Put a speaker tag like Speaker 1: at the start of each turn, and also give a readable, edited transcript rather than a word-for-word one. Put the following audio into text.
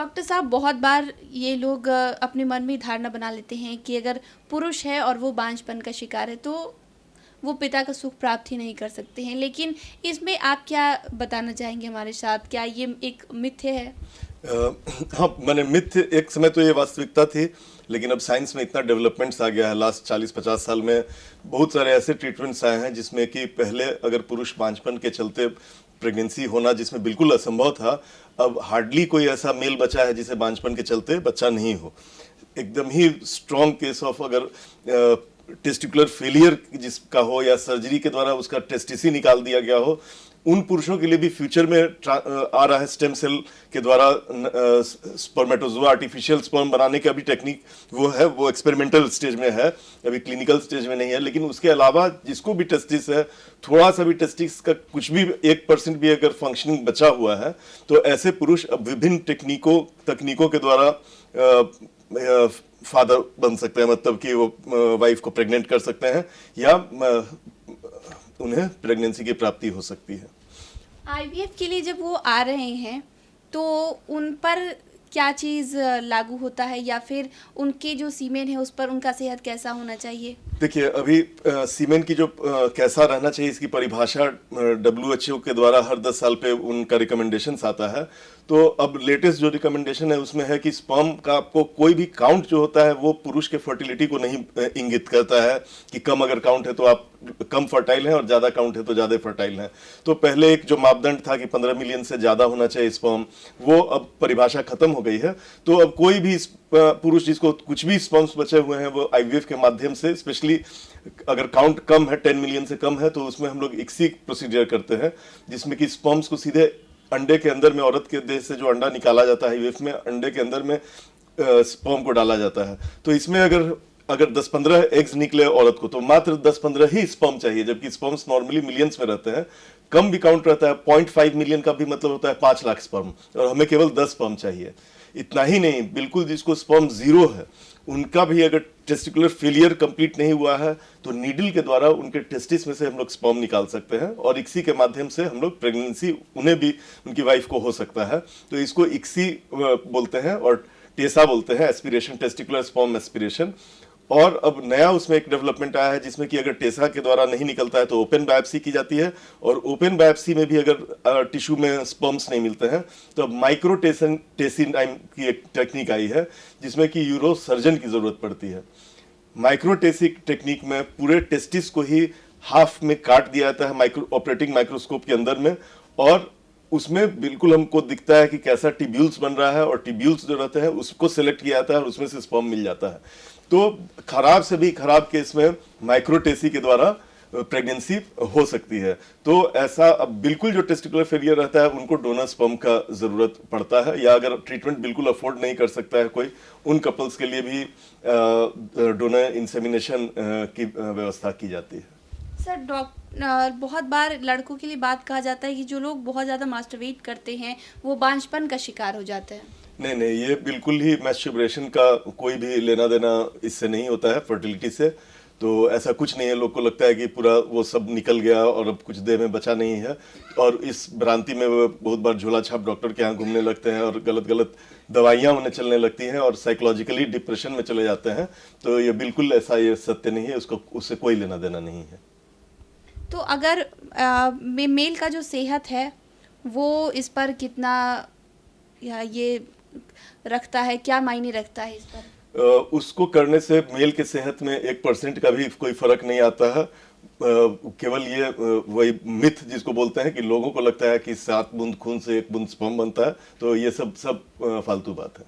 Speaker 1: Doctor साहब, बहुत बार ये लोग अपने मन में धारणा बना लेते हैं कि अगर पुरुष है और वो बांझपन का शिकार है तो वो पिता का सुख प्राप्त ही नहीं कर सकते हैं, लेकिन इसमें आप क्या बताना चाहेंगे हमारे साथ? क्या ये एक मिथ्य है?
Speaker 2: हाँ, मैंने मिथ्य एक समय तो ये वास्तविकता थी, लेकिन अब साइंस में इतना डेवलपमेंट्स आ गया है लास्ट 40-50 साल में। बहुत सारे ऐसे ट्रीटमेंट्स आए हैं जिसमें कि पहले अगर पुरुष बांझपन के चलते प्रेगनेंसी होना जिसमें बिल्कुल असंभव था, अब हार्डली कोई ऐसा मेल बचा है जिसे बांझपन के चलते बच्चा नहीं हो। एकदम ही स्ट्रॉन्ग केस ऑफ अगर टेस्टिकुलर फेलियर जिसका हो या सर्जरी के द्वारा उसका टेस्टिस ही निकाल दिया गया हो, उन पुरुषों के लिए भी फ्यूचर में आ रहा है स्टेम सेल के द्वारा स्पर्मेटोजोआ आर्टिफिशियल स्पर्म बनाने का भी टेक्निक वो है, वो एक्सपेरिमेंटल स्टेज में है, अभी क्लिनिकल स्टेज में नहीं है। लेकिन उसके अलावा जिसको भी टेस्टिस है, थोड़ा सा भी टेस्टिस का कुछ भी 1% भी अगर फंक्शनिंग बचा हुआ है, तो ऐसे पुरुष अब विभिन्न तकनीकों के द्वारा फादर बन सकते हैं, मतलब कि वो वाइफ को प्रेग्नेंट कर सकते हैं या उन्हें प्रेगनेंसी की प्राप्ति हो सकती है।
Speaker 1: आईवीएफ के लिए जब वो आ रहे हैं तो उन पर क्या चीज़ लागू होता है, या फिर उनके जो सीमेन है उस पर उनका सेहत कैसा होना चाहिए?
Speaker 2: देखिए, अभी सीमेन की जो कैसा रहना चाहिए इसकी परिभाषा WHO के द्वारा हर 10 साल पे उनका रिकमेंडेशंस आता है। तो अब लेटेस्ट जो रिकमेंडेशन है उसमें है कि स्पर्म का आपको कोई भी काउंट जो होता है वो पुरुष के फर्टिलिटी को नहीं इंगित करता है कि कम अगर काउंट है तो आप कम फर्टाइल हैं और ज्यादा काउंट है तो ज्यादा फर्टाइल हैं। तो पहले एक जो मापदंड था कि 15 मिलियन से ज्यादा होना चाहिए स्पर्म, वो अब परिभाषा खत्म हो गई है। तो अब कोई भी पुरुष जिसको कुछ भी स्पर्म्स बचे हुए हैं वो आईवीएफ के माध्यम से, स्पेशली अगर काउंट कम है 10 मिलियन से कम है, तो उसमें हम लोग इक्सी प्रोसीजर करते हैं जिसमें कि स्पर्म्स को सीधे अंडे के अंदर में, औरत के देह से जो अंडा निकाला जाता है आईवीएफ में, अंडे के अंदर में स्पर्म को डाला जाता है। तो इसमें अगर 10-15 एग्स निकले औरत को तो मात्र 10-15 ही स्पर्म चाहिए, जबकि स्पर्म्स नॉर्मली मिलियंस में रहते हैं। कम भी काउंट रहता है, 0.5 मिलियन का भी मतलब होता है 5 लाख स्पर्म, और हमें केवल 10 स्पर्म चाहिए। इतना ही नहीं, बिल्कुल जिसको स्पर्म जीरो है उनका भी अगर टेस्टिकुलर फेलियर कंप्लीट नहीं हुआ है तो नीडल के द्वारा उनके टेस्टिस में से हम लोग स्पर्म निकाल सकते हैं, और इक्सी के माध्यम से हम लोग प्रेगनेंसी उन्हें भी, उनकी वाइफ को हो सकता है। तो इसको इक्सी बोलते हैं और टेसा बोलते हैं, एस्पिरेशन, टेस्टिकुलर स्पर्म एस्पिरेशन। और अब नया उसमें एक डेवलपमेंट आया है जिसमें कि अगर टेसा के द्वारा नहीं निकलता है तो ओपन बायोप्सी की जाती है, और ओपन बायोप्सी में भी अगर टिश्यू में स्पर्म्स नहीं मिलते हैं तो अब माइक्रो टेसी नाम की एक टेक्निक आई है जिसमें कि यूरो सर्जन की जरूरत पड़ती है। माइक्रो टेसी टेक्निक में पूरे टेस्टिस को ही हाफ में काट दिया जाता है ऑपरेटिंग माइक्रोस्कोप के अंदर में, और उसमें बिल्कुल हमको दिखता है कि कैसा टिब्यूल्स बन रहा है, और टिब्यूल्स जो रहते हैं उसको सिलेक्ट किया जाता है और उसमें से स्पर्म मिल जाता है। तो खराब से भी खराब केस में माइक्रोटेसी के द्वारा प्रेगनेंसी हो सकती है। तो ऐसा अब बिल्कुल जो टेस्टिकुलर फेलियर रहता है उनको डोनर स्पर्म का जरूरत पड़ता है, या अगर ट्रीटमेंट बिल्कुल अफोर्ड नहीं कर सकता है कोई, उन कपल्स के लिए भी डोनर इंसेमिनेशन की व्यवस्था की जाती है।
Speaker 1: सर, बहुत बार लड़कों के लिए बात कहा जाता है कि जो लोग बहुत ज़्यादा मास्टरबेट करते हैं वो बांझपन का शिकार हो जाते हैं।
Speaker 2: नहीं, ये बिल्कुल ही मैस्टरबेशन का कोई भी लेना देना इससे नहीं होता है, फर्टिलिटी से। तो ऐसा कुछ नहीं है। लोग को लगता है कि पूरा वो सब निकल गया और अब कुछ देह में बचा नहीं है, और इस भ्रांति में वो बहुत बार झोला छाप डॉक्टर के यहाँ घूमने लगते हैं और गलत दवाइयाँ उन्हें चलने लगती हैं और साइकोलॉजिकली डिप्रेशन में चले जाते हैं। तो ये बिल्कुल ऐसा ये सत्य नहीं है, उससे कोई लेना देना नहीं है।
Speaker 1: तो अगर मेल का जो सेहत है वो इस पर कितना ये रखता है, क्या मायने रखता है इस पर?
Speaker 2: उसको करने से मेल के सेहत में 1% का भी कोई फर्क नहीं आता है। केवल ये वही मिथ जिसको बोलते हैं कि लोगों को लगता है कि 7 बूंद खून से 1 बूंद स्पर्म बनता है, तो ये सब फालतू बात है।